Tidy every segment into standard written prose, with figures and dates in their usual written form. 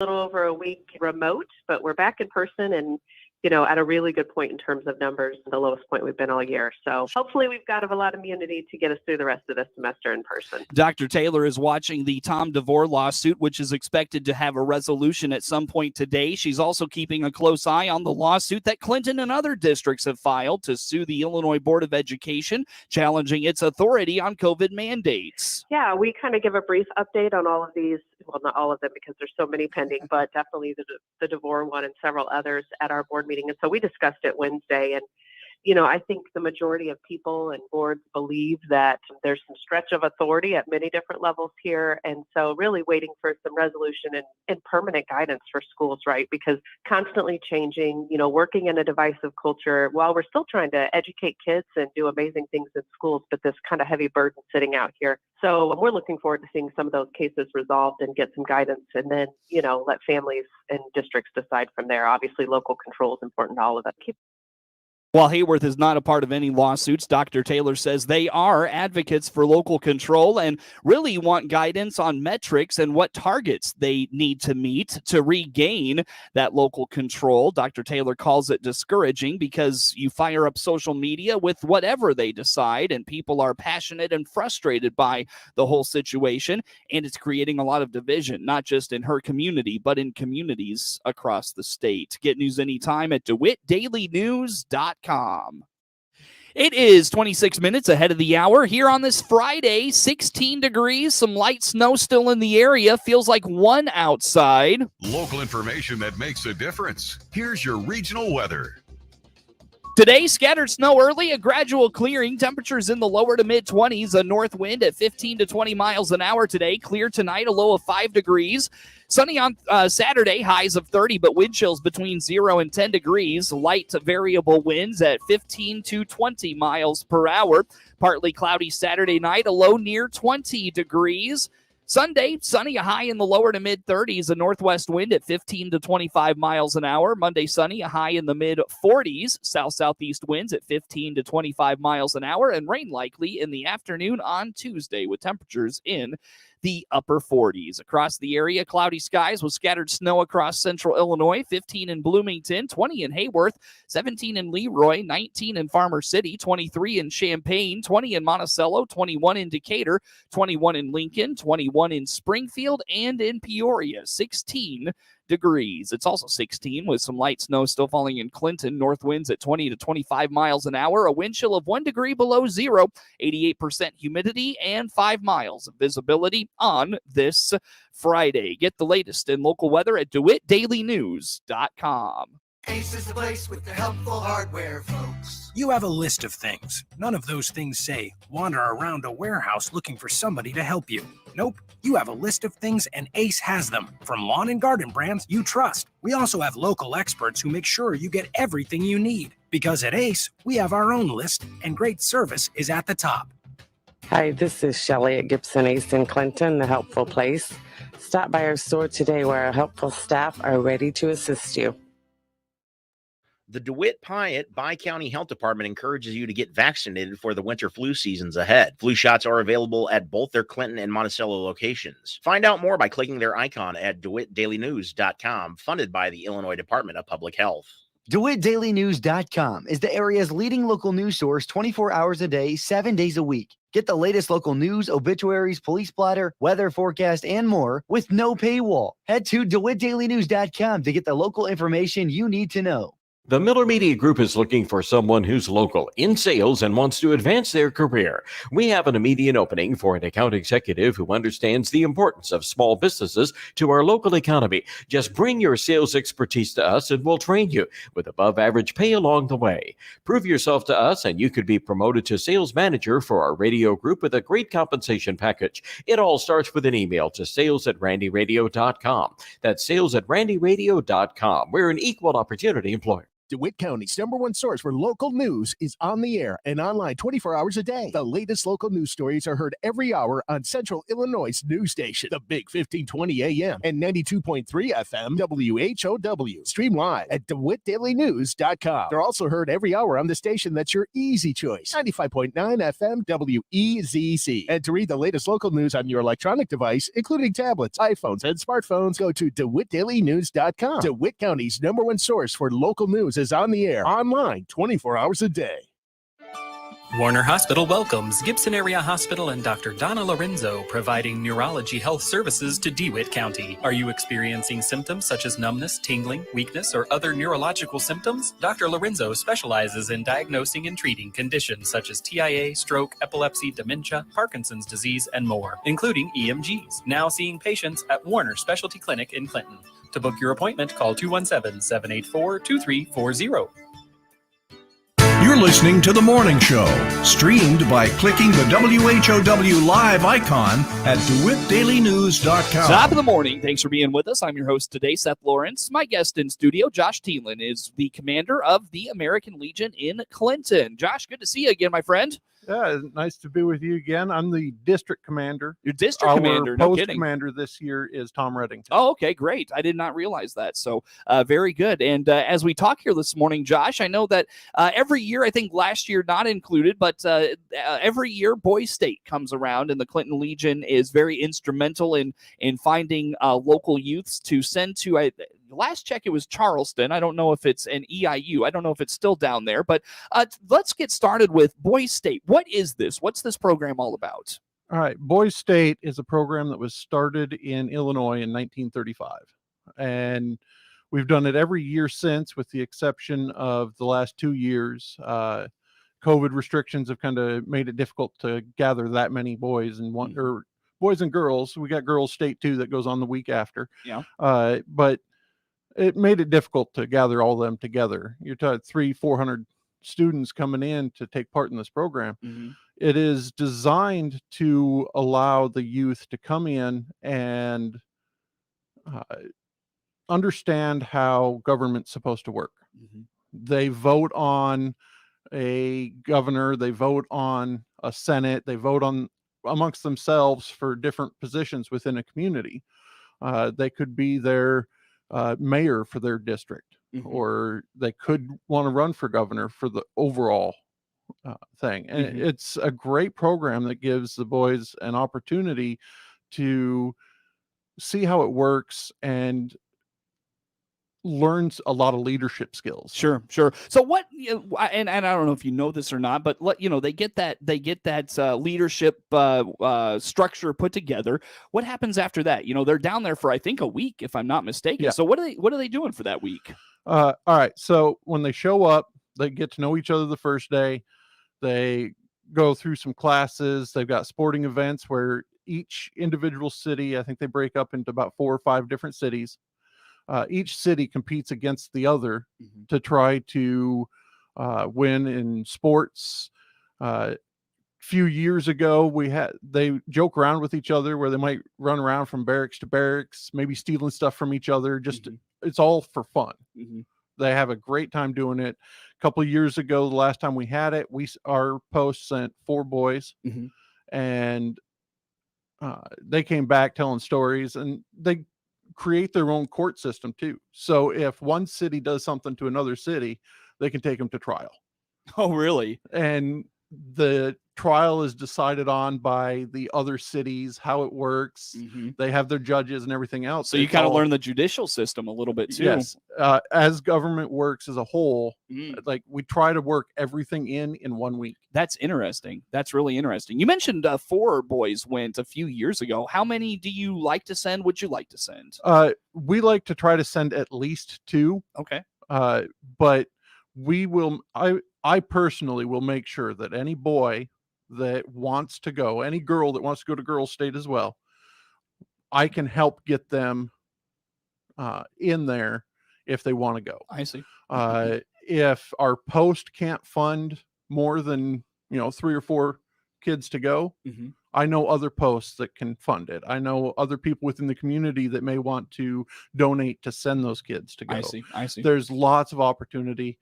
little over a week remote, but we're back in person and, at a really good point in terms of numbers, the lowest point we've been all year. So hopefully we've got a lot of immunity to get us through the rest of this semester in person. Dr. Taylor is watching the Tom DeVore lawsuit, which is expected to have a resolution at some point today. She's also keeping a close eye on the lawsuit that Clinton and other districts have filed to sue the Illinois Board of Education, challenging its authority on COVID mandates. Yeah, we kind of give a brief update on all of these. Well, not all of them because there's so many pending, but definitely the DeVore one and several others at our board meeting. And so we discussed it Wednesday. And, I think the majority of people and boards believe that there's some stretch of authority at many different levels here. And so really waiting for some resolution and permanent guidance for schools, right? Because constantly changing, working in a divisive culture while we're still trying to educate kids and do amazing things in schools, but this kind of heavy burden sitting out here. So we're looking forward to seeing some of those cases resolved and get some guidance and then, let families and districts decide from there. Obviously, local control is important to all of us. While Hayworth is not a part of any lawsuits, Dr. Taylor says they are advocates for local control and really want guidance on metrics and what targets they need to meet to regain that local control. Dr. Taylor calls it discouraging because you fire up social media with whatever they decide, and people are passionate and frustrated by the whole situation, and it's creating a lot of division, not just in her community, but in communities across the state. Get news anytime at DeWittDailyNews.com. It is 26 minutes ahead of the hour here on this Friday, 16 degrees, some light snow still in the area, feels like one outside. Local information that makes a difference. Here's your regional weather. Today, scattered snow early, a gradual clearing, temperatures in the lower to mid-20s, a north wind at 15 to 20 miles an hour today, clear tonight, a low of 5 degrees. Sunny on Saturday, highs of 30, but wind chills between 0 and 10 degrees, light to variable winds at 15 to 20 miles per hour. Partly cloudy Saturday night, a low near 20 degrees. Sunday, sunny, a high in the lower to mid-30s, a northwest wind at 15 to 25 miles an hour. Monday, sunny, a high in the mid-40s, south-southeast winds at 15 to 25 miles an hour, and rain likely in the afternoon on Tuesday with temperatures in the upper 40s. Across the area, cloudy skies with scattered snow across central Illinois, 15 in Bloomington, 20 in Hayworth, 17 in Leroy, 19 in Farmer City, 23 in Champaign, 20 in Monticello, 21 in Decatur, 21 in Lincoln, 21 in Springfield, and in Peoria, 16 degrees. It's also 16 with some light snow still falling in Clinton. North winds at 20 to 25 miles an hour. A wind chill of 1 degree below zero. 88% humidity and 5 miles of visibility on this Friday. Get the latest in local weather at DeWittDailyNews.com. Ace is the place with the helpful hardware, folks. You have a list of things. None of those things say, wander around a warehouse looking for somebody to help you. Nope. You have a list of things and Ace has them. From lawn and garden brands you trust. We also have local experts who make sure you get everything you need. Because at Ace, we have our own list and great service is at the top. Hi, this is Shelley at Gibson Ace in Clinton, the helpful place. Stop by our store today where our helpful staff are ready to assist you. The DeWitt Piatt Bi-County Health Department encourages you to get vaccinated for the winter flu seasons ahead. Flu shots are available at both their Clinton and Monticello locations. Find out more by clicking their icon at DeWittDailyNews.com, funded by the Illinois Department of Public Health. DeWittDailyNews.com is the area's leading local news source 24 hours a day, 7 days a week. Get the latest local news, obituaries, police blotter, weather forecast, and more with no paywall. Head to DeWittDailyNews.com to get the local information you need to know. The Miller Media Group is looking for someone who's local in sales and wants to advance their career. We have an immediate opening for an account executive who understands the importance of small businesses to our local economy. Just bring your sales expertise to us and we'll train you with above average pay along the way. Prove yourself to us and you could be promoted to sales manager for our radio group with a great compensation package. It all starts with an email to sales@randyradio.com. That's sales@randyradio.com. We're an equal opportunity employer. DeWitt County's #1 source for local news is on the air and online 24 hours a day. The latest local news stories are heard every hour on Central Illinois' news station, the Big 1520 AM and 92.3 FM WHOW. Stream live at DeWittDailyNews.com. They're also heard every hour on the station that's your easy choice, 95.9 FM WEZC. And to read the latest local news on your electronic device, including tablets, iPhones, and smartphones, go to DeWittDailyNews.com. DeWitt County's #1 source for local news is on the air, online 24 hours a day. Warner Hospital welcomes Gibson Area Hospital and Dr. Donna Lorenzo, providing neurology health services to DeWitt County. Are you experiencing symptoms such as numbness, tingling, weakness, or other neurological symptoms? Dr. Lorenzo specializes in diagnosing and treating conditions such as TIA, stroke, epilepsy, dementia, Parkinson's disease, and more, including EMGs. Now seeing patients at Warner Specialty Clinic in Clinton. To book your appointment, call 217-784-2340. You're listening to The Morning Show, streamed by clicking the WHOW live icon at DeWittDailyNews.com. Top of the morning. Thanks for being with us. I'm your host today, Seth Lawrence. My guest in studio, Josh Thielen, is the commander of the American Legion in Clinton. Josh, good to see you again, my friend. Yeah, nice to be with you again. I'm the district commander. Your district commander, no post kidding. Commander this year is Tom Reddington. Oh, okay, great. I did not realize that. So very good. And as we talk here this morning, Josh, I know that every year, I think last year not included, but every year Boys State comes around, and the Clinton Legion is very instrumental in finding local youths to send to last check, it was Charleston. I don't know if it's an EIU. I don't know if it's still down there, but let's get started with Boys State. What is this? What's this program all about? All right. Boys State is a program that was started in Illinois in 1935. And we've done it every year since, with the exception of the last 2 years. COVID restrictions have kind of made it difficult to gather that many boys and or boys and girls. We got Girls State too that goes on the week after. Yeah. But it made it difficult to gather all of them together. You're talking 300-400 students coming in to take part in this program. Mm-hmm. It is designed to allow the youth to come in and understand how government's supposed to work. Mm-hmm. They vote on a governor, they vote on a senate, they vote on amongst themselves for different positions within a community. They could be their mayor for their district, or they could want to run for governor for the overall thing. And it's a great program that gives the boys an opportunity to see how it works and learns a lot of leadership skills. Sure. So what, and I don't know if you know this or not, but they get that leadership structure put together. What happens after that? They're down there for, I think, a week, if I'm not mistaken. Yeah. So what are they doing for that week? All right. So when they show up, they get to know each other the first day. They go through some classes. They've got sporting events where each individual city, I think they break up into about 4 or 5 different cities. Each city competes against the other to try to win in sports. Few years ago, they joke around with each other where they might run around from barracks to barracks, maybe stealing stuff from each other. It's all for fun. They have a great time doing it. A couple of years ago, the last time we had it, our post sent 4 boys, and they came back telling stories, and they create their own court system too. So if one city does something to another city, they can take them to trial. Oh, really? And the trial is decided on by the other cities, how it works. They have their judges and everything else. So you kind of learn the judicial system a little bit too. Yes. As government works as a whole, like we try to work everything in 1 week. That's interesting. That's really interesting. You mentioned 4 boys went a few years ago. How many do you like to send? Would you like to send? We like to try to send at least 2. Okay. But we will, I personally will make sure that any boy that wants to go, any girl that wants to go to Girls State as well, I can help get them in there if they want to go. I see. If our post can't fund more than 3 or 4 kids to go, I know other posts that can fund it. I know other people within the community that may want to donate to send those kids to go. I see. There's lots of opportunity.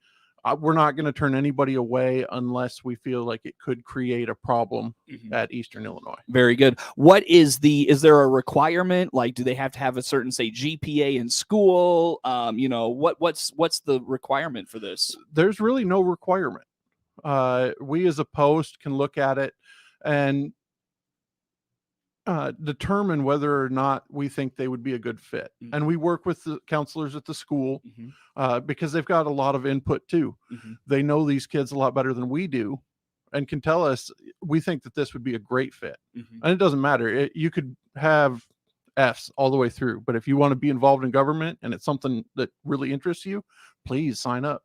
We're not going to turn anybody away unless we feel like it could create a problem at Eastern Illinois. Very good. Is there a requirement? Like, do they have to have a certain, say, GPA in school? What's the requirement for this? There's really no requirement. We as a post can look at it and determine whether or not we think they would be a good fit. And we work with the counselors at the school because they've got a lot of input too. They know these kids a lot better than we do and can tell us, we think that this would be a great fit. And it doesn't matter. You could have F's all the way through, but if you want to be involved in government and it's something that really interests you, please sign up.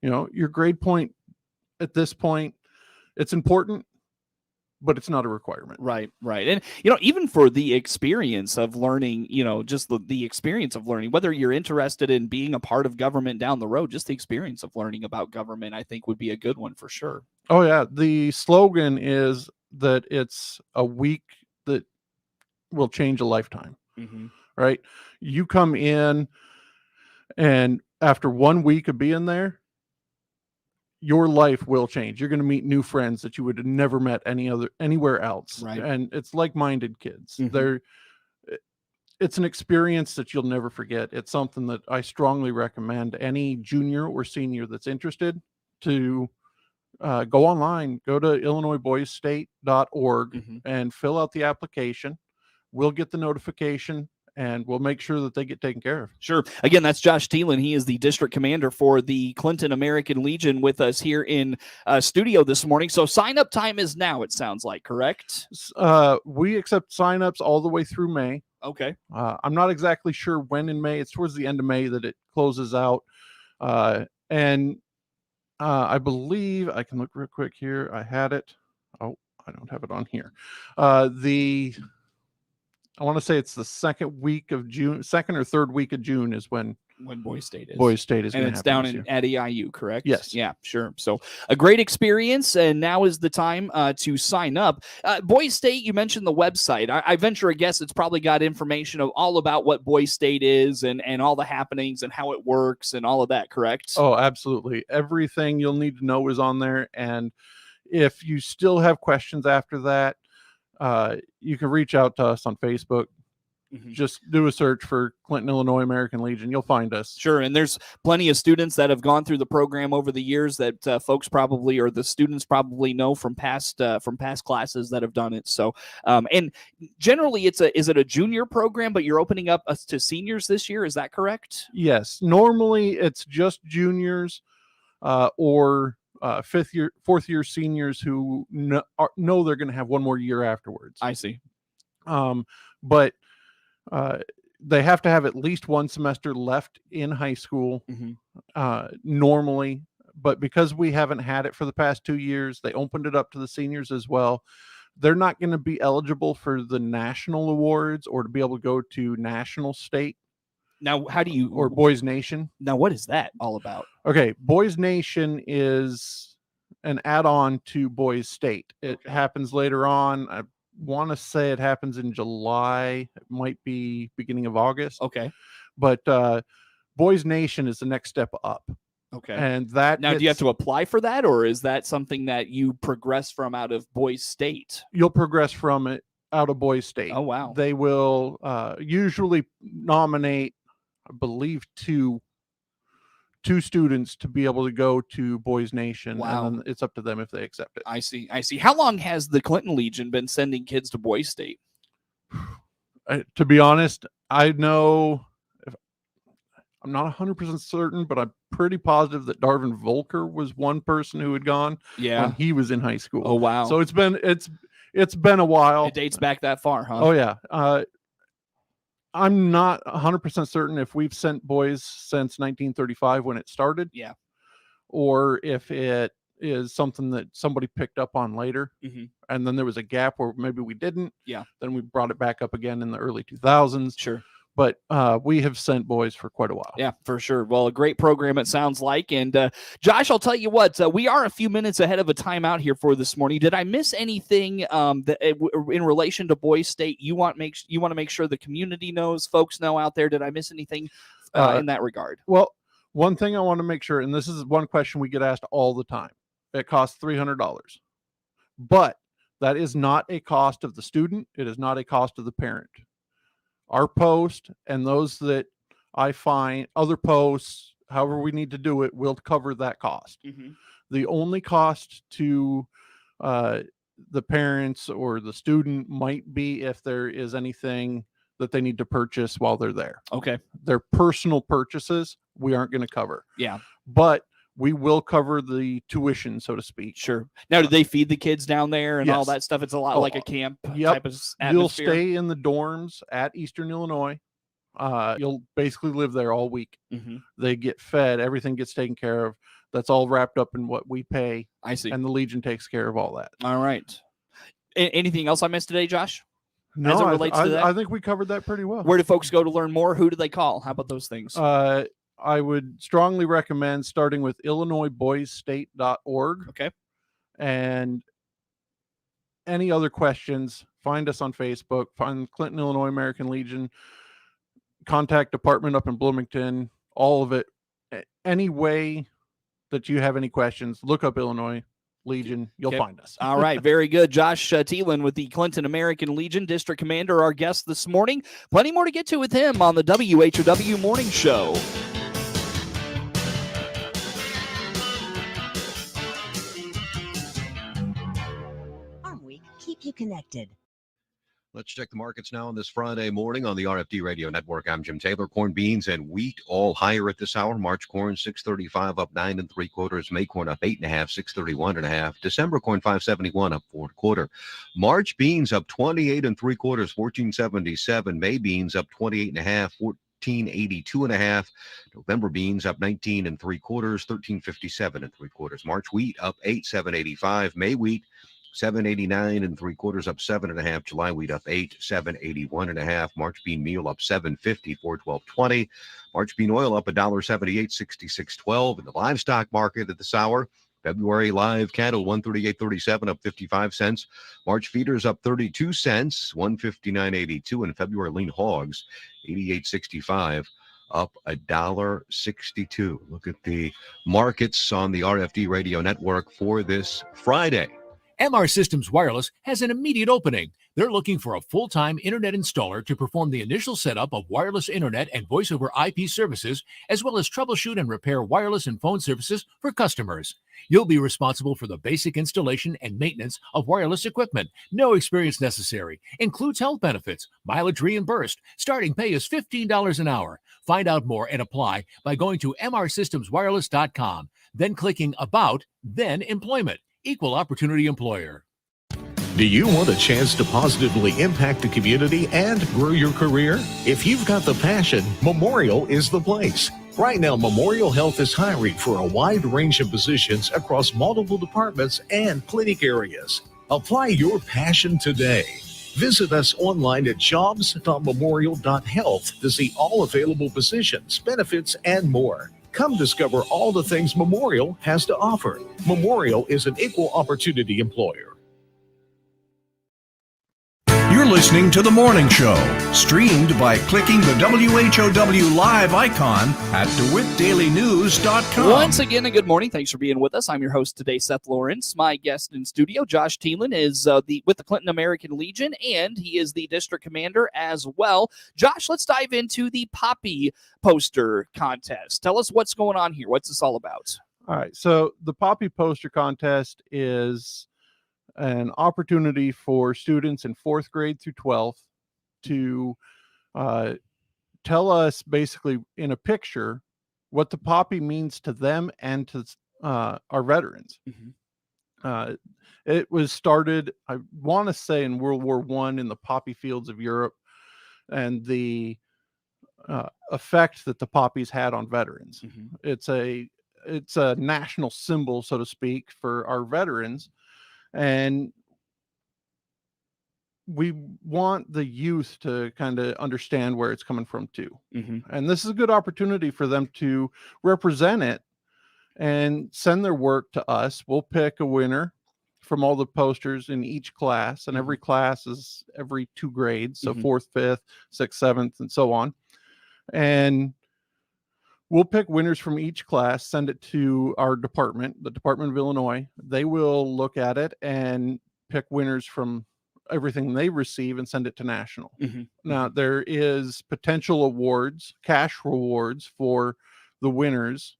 Your grade point at this point, it's important, but it's not a requirement. Right. And, even for the experience of learning, just the experience of learning, whether you're interested in being a part of government down the road, just the experience of learning about government, I think would be a good one for sure. Oh yeah. The slogan is that it's a week that will change a lifetime, right? You come in and after 1 week of being there, your life will change. You're going to meet new friends that you would have never met anywhere else. Right. And it's like-minded kids. It's an experience that you'll never forget. It's something that I strongly recommend any junior or senior that's interested to go online, go to illinoisboysstate.org and fill out the application. We'll get the notification and we'll make sure that they get taken care of. Sure. Again, that's Josh Thielen. He is the district commander for the Clinton American Legion with us here in studio this morning. So sign-up time is now, it sounds like, correct? We accept sign-ups all the way through May. Okay. I'm not exactly sure when in May. It's towards the end of May that it closes out. And I believe, I can look real quick here. I had it. Oh, I don't have it on here. I want to say it's the second or third week of June is when Boys State is. Boys State is, and it's down at EIU, correct? Yes. Yeah, sure. So a great experience, and now is the time to sign up. Boys State, you mentioned the website. I venture a guess it's probably got information all about what Boys State is and all the happenings and how it works and all of that, correct? Oh, absolutely. Everything you'll need to know is on there, and if you still have questions after that, you can reach out to us on Facebook. Just do a search for Clinton, Illinois American Legion. You'll find us. Sure. And there's plenty of students that have gone through the program over the years that folks probably, or the students probably know from past classes that have done it. So, and generally is it a junior program, but you're opening up to seniors this year. Is that correct? Yes. Normally it's just juniors, or fourth year seniors who know they're going to have one more year afterwards. I see. But they have to have at least one semester left in high school normally. But because we haven't had it for the past 2 years, they opened it up to the seniors as well. They're not going to be eligible for the national awards or to be able to go to national state. Now, or Boys Nation. Now, what is that all about? Okay. Boys Nation is an add-on to Boys State. It happens later on. I want to say it happens in July. It might be beginning of August. Okay. But Boys Nation is the next step up. Okay. And that now, do you have to apply for that, or is that something that you progress from out of Boys State? You'll progress from it out of Boys State. Oh, wow. They will usually nominate, I believe, two students to be able to go to Boys Nation. Wow. And then it's up to them if they accept it. I see. How long has the Clinton Legion been sending kids to Boys State? To be honest, I know, I'm not 100% certain, but I'm pretty positive that Darvin Volker was one person who had gone when he was in high school. Oh, wow. So it's been a while. It dates back that far, huh? Oh yeah. I'm not 100% certain if we've sent boys since 1935 when it started. Yeah. Or if it is something that somebody picked up on later. And then there was a gap where maybe we didn't. Yeah. Then we brought it back up again in the early 2000s. Sure. but we have sent boys for quite a while. Yeah, for sure. Well, a great program it sounds like. And Josh, I'll tell you what, we are a few minutes ahead of a timeout here for this morning. Did I miss anything in relation to Boys State you want to make sure the community knows, folks know out there? Did I miss anything in that regard? Well, one thing I want to make sure, and this is one question we get asked all the time. It costs $300, but that is not a cost of the student. It is not a cost of the parent. Our post and those that I find, other posts, however we need to do it, will cover that cost. Mm-hmm. The only cost to the parents or the student might be if there is anything that they need to purchase while they're there. Okay. Their personal purchases, we aren't going to cover. Yeah. But we will cover the tuition, so to speak. Sure. Now, do they feed the kids down there and all Yes. that stuff? It's a lot like a camp Yep. type of atmosphere. You'll stay in the dorms at Eastern Illinois. You'll basically live there all week. Mm-hmm. They get fed. Everything gets taken care of. That's all wrapped up in what we pay. I see. And the Legion takes care of all that. All right. Anything else I missed today, Josh? No, As it relates to that? I think we covered that pretty well. Where do folks go to learn more? Who do they call? How about those things? I would strongly recommend starting with IllinoisBoysState.org. Okay. And any other questions, find us on Facebook, find Clinton, Illinois American Legion, contact department up in Bloomington, all of it. Any way that you have any questions, look up Illinois Legion. You'll find us. All right. Very good. Josh Thielen with the Clinton American Legion District Commander, our guest this morning. Plenty more to get to with him on the WHOW Morning Show. Keep you connected. Let's check the markets now on this Friday morning on the RFD Radio Network. I'm Jim Taylor. Corn, beans, and wheat all higher at this hour. March corn 6.35 up 9 3/4. May corn up 8 1/2, 6.31 1/2. December corn 5.71 up 4 1/4. March beans up 28 3/4, 14.77. May beans up 28 1/2, 14.82 1/2. November beans up 19 3/4, 13.57 3/4. March wheat up 8, 7.85. May wheat 7.89 3/4, up 7 1/2. July wheat up 8, 7.81 1/2. March bean meal up 7.50, 4.12.20. March bean oil up $1.78, 66.12. In the livestock market at this hour, February live cattle 138.37, up 55 cents. March feeders up 32 cents, 159.82. And February lean hogs 88.65. Up $1.62. Look at the markets on the RFD Radio Network for this Friday. MR Systems Wireless has an immediate opening. They're looking for a full-time internet installer to perform the initial setup of wireless internet and voice over IP services, as well as troubleshoot and repair wireless and phone services for customers. You'll be responsible for the basic installation and maintenance of wireless equipment. No experience necessary. Includes health benefits, mileage reimbursed. Starting pay is $15 an hour. Find out more and apply by going to mrsystemswireless.com, then clicking About, then Employment. Equal opportunity employer. Do you want a chance to positively impact the community and grow your career? If you've got the passion, Memorial is the place. Right now, Memorial Health is hiring for a wide range of positions across multiple departments and clinic areas. Apply your passion today. Visit us online at jobs.memorial.health to see all available positions, benefits, and more. Come discover all the things Memorial has to offer. Memorial is an equal opportunity employer. You're listening to The Morning Show, streamed by clicking the WHOW live icon at DeWittDailyNews.com. Once again, a good morning. Thanks for being with us. I'm your host today, Seth Lawrence. My guest in studio, Josh Thielen, is with the Clinton American Legion, and he is the district commander as well. Josh, let's dive into the Poppy poster contest. Tell us what's going on here. What's this all about? All right. So the Poppy poster contest is an opportunity for students in 4th grade through 12th to tell us basically in a picture what the poppy means to them and to our veterans. Mm-hmm. It was started, I want to say, in World War I in the poppy fields of Europe, and the effect that the poppies had on veterans. Mm-hmm. It's a national symbol, so to speak, for our veterans. And we want the youth to kind of understand where it's coming from too. Mm-hmm. And this is a good opportunity for them to represent it and send their work to us. We'll pick a winner from all the posters in each class, and every class is every 2 grades, so 4th, 5th, 6th, 7th, and so on. And we'll pick winners from each class, send it to our department, the Department of Illinois. They will look at it and pick winners from everything they receive and send it to national. Now, there is potential awards, cash rewards for the winners,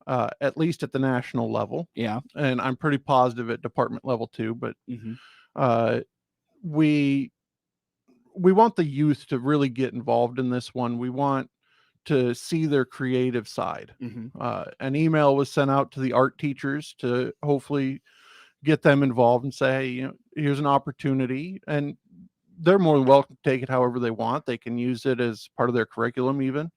at least at the national level. Yeah. And I'm pretty positive at department level too, but we want the youth to really get involved in this one. We want to see their creative side. An email was sent out to the art teachers to hopefully get them involved and say, hey, you know, here's an opportunity, and they're more than welcome to take it however they want. They can use it as part of their curriculum even.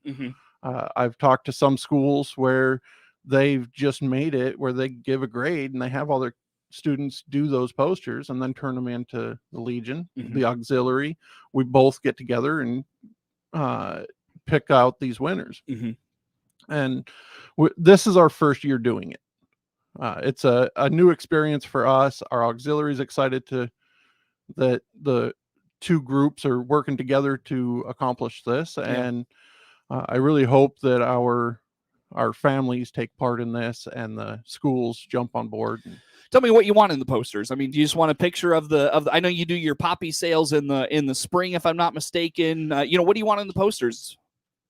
I've talked to some schools where they've just made it where they give a grade and they have all their students do those posters and then turn them into the Legion, the auxiliary. We both get together and pick out these winners. And this is our first year doing it. It's a new experience for us. Our auxiliary is excited that the 2 groups are working together to accomplish this. And I really hope that our families take part in this and the schools jump on board. Tell me what you want in the posters. I mean, do you just want a picture of the I know you do your poppy sales in the spring, if I'm not mistaken. You know, what do you want in the posters?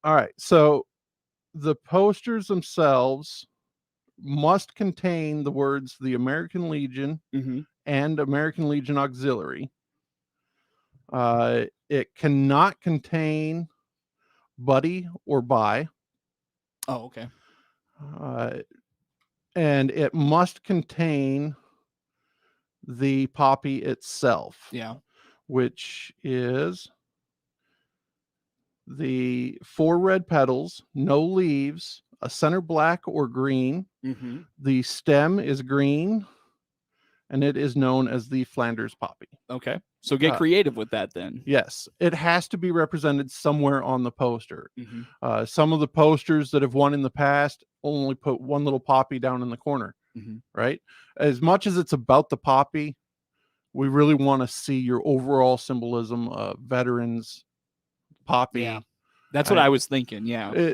All right. So the posters themselves must contain the words the American Legion and American Legion Auxiliary. It cannot contain buddy or bye. Oh, okay. And it must contain the poppy itself. Yeah. Which is the 4 red petals, no leaves, a center black or green. The stem is green, and it is known as the Flanders Poppy. Okay. So get creative with that then. Yes. It has to be represented somewhere on the poster. Some of the posters that have won in the past only put one little poppy down in the corner, right? As much as it's about the poppy, we really want to see your overall symbolism of veterans, poppy. Yeah. That's what I was thinking. Yeah.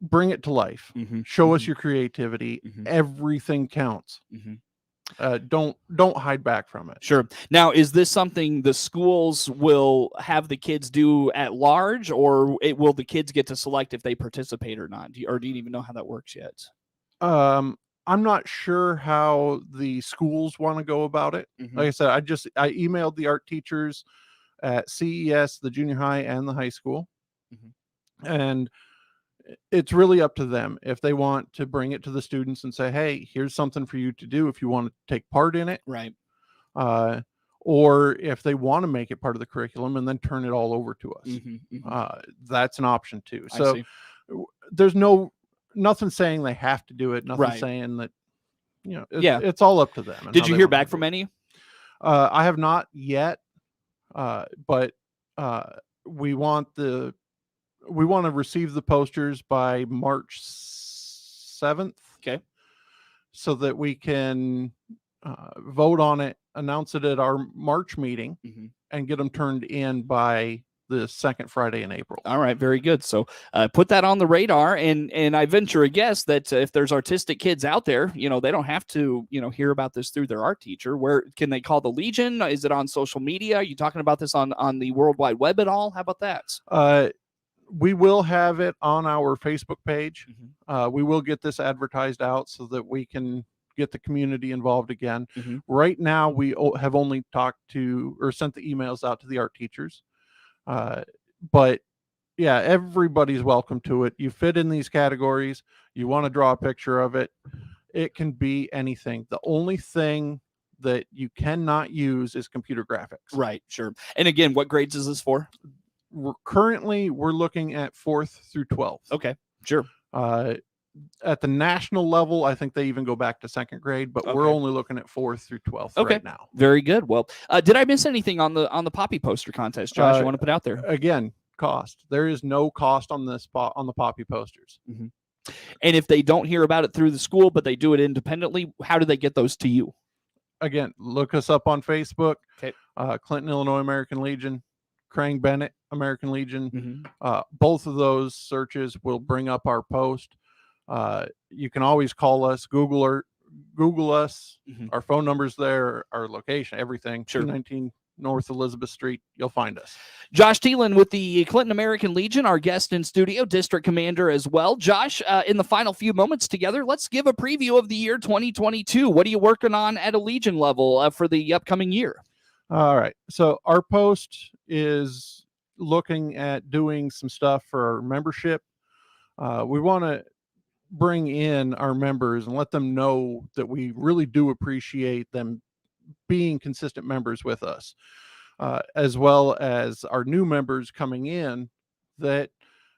Bring it to life. Show us your creativity. Everything counts. Don't hide back from it. Sure. Now, is this something the schools will have the kids do at large, or will the kids get to select if they participate or not? Or do you even know how that works yet? I'm not sure how the schools want to go about it. Like I said, I emailed the art teachers at CES, the junior high and the high school. And it's really up to them if they want to bring it to the students and say, hey, here's something for you to do if you want to take part in it. Right. Or if they want to make it part of the curriculum and then turn it all over to us. That's an option too. So there's nothing saying they have to do it. Nothing saying that, you know, it's all up to them. Did you hear back from any? I have not yet. But we want to receive the posters by March 7th. Okay. So that we can vote on it, announce it at our March meeting, and get them turned in by the 2nd Friday in April. All right, very good. So put that on the radar, and I venture a guess that if there's artistic kids out there, you know, they don't have to, you know, hear about this through their art teacher. Where can they call the Legion? Is it on social media? Are you talking about this on the World Wide Web at all? How about that? We will have it on our Facebook page. We will get this advertised out so that we can get the community involved again. Right now, we have only talked to or sent the emails out to the art teachers. But yeah, everybody's welcome to it. You fit in these categories. You want to draw a picture of it. It can be anything. The only thing that you cannot use is computer graphics. Right. Sure. And again, what grades is this for? We're looking at 4th through 12th. Okay. Sure. at the national level, I think they even go back to second grade, but we're only looking at 4th through 12th right now. Very good. Well, did I miss anything on the Poppy poster contest, Josh? You want to put out there? Again, cost. There is no cost on the Poppy posters. Mm-hmm. And if they don't hear about it through the school, but they do it independently, how do they get those to you? Again, look us up on Facebook. Clinton, Illinois American Legion, Crane Bennett American Legion. Both of those searches will bring up our post. You can always call us, Google us. Our phone number's there, our location, everything. 219 North Elizabeth Street. You'll find us. Josh Thielen with the Clinton American Legion, our guest in studio, district commander as well. Josh, in the final few moments together, let's give a preview of the year 2022. What are you working on at a Legion level for the upcoming year? All right. So our post is looking at doing some stuff for our membership. We want to bring in our members and let them know that we really do appreciate them being consistent members with us, as well as our new members coming in that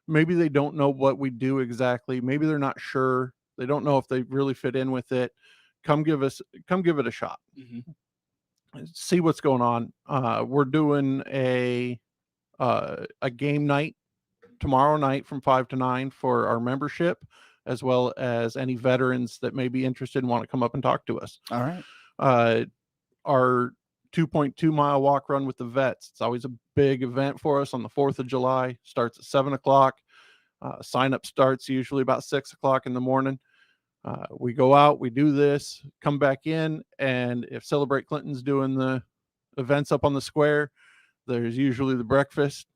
maybe they don't know what we do exactly. Maybe they're not sure. They don't know if they really fit in with it. Come give it a shot. See what's going on. We're doing a game night tomorrow night from 5 to 9 for our membership, as well as any veterans that may be interested and want to come up and talk to us. All right. Our 2.2 mile walk run with the vets. It's always a big event for us on the 4th of July. Starts at 7 o'clock. Sign up starts usually about 6 o'clock in the morning. We go out, we do this, come back in, and if Celebrate Clinton's doing the events up on the square, there's usually the breakfast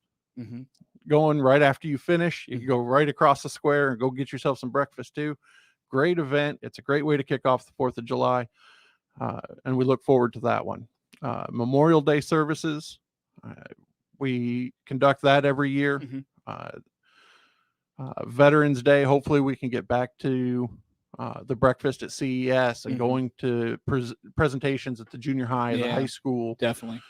going right after you finish. You can go right across the square and go get yourself some breakfast too. Great event. It's a great way to kick off the 4th of July. And we look forward to that one. Memorial Day services. We conduct that every year. Veterans Day. Hopefully we can get back to the breakfast at CES and going to presentations at the junior high, the high school. Definitely.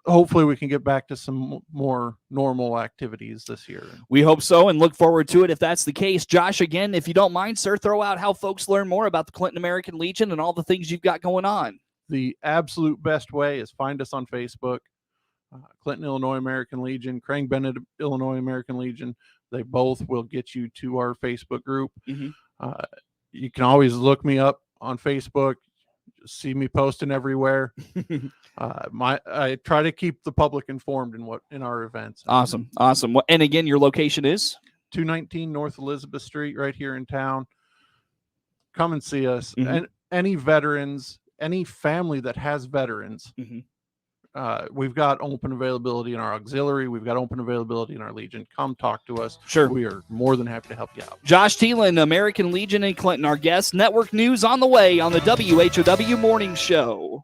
Hopefully we can get back to some more normal activities this year. We hope so and look forward to it if that's the case. Josh, again, if you don't mind, sir, throw out how folks learn more about the Clinton American Legion and all the things you've got going on. The absolute best way is find us on Facebook, Clinton, Illinois American Legion, Crane Bennett, Illinois American Legion. They both will get you to our Facebook group. You can always look me up on Facebook, see me posting everywhere. I try to keep the public informed in our events. Awesome. And again, your location is 219 North Elizabeth Street, right here in town. Come and see us. And any veterans, any family that has veterans, we've got open availability in our auxiliary. We've got open availability in our Legion. Come talk to us. Sure. We are more than happy to help you out. Josh Thielen, American Legion in Clinton, our guest. Network news on the way on the WHOW Morning Show.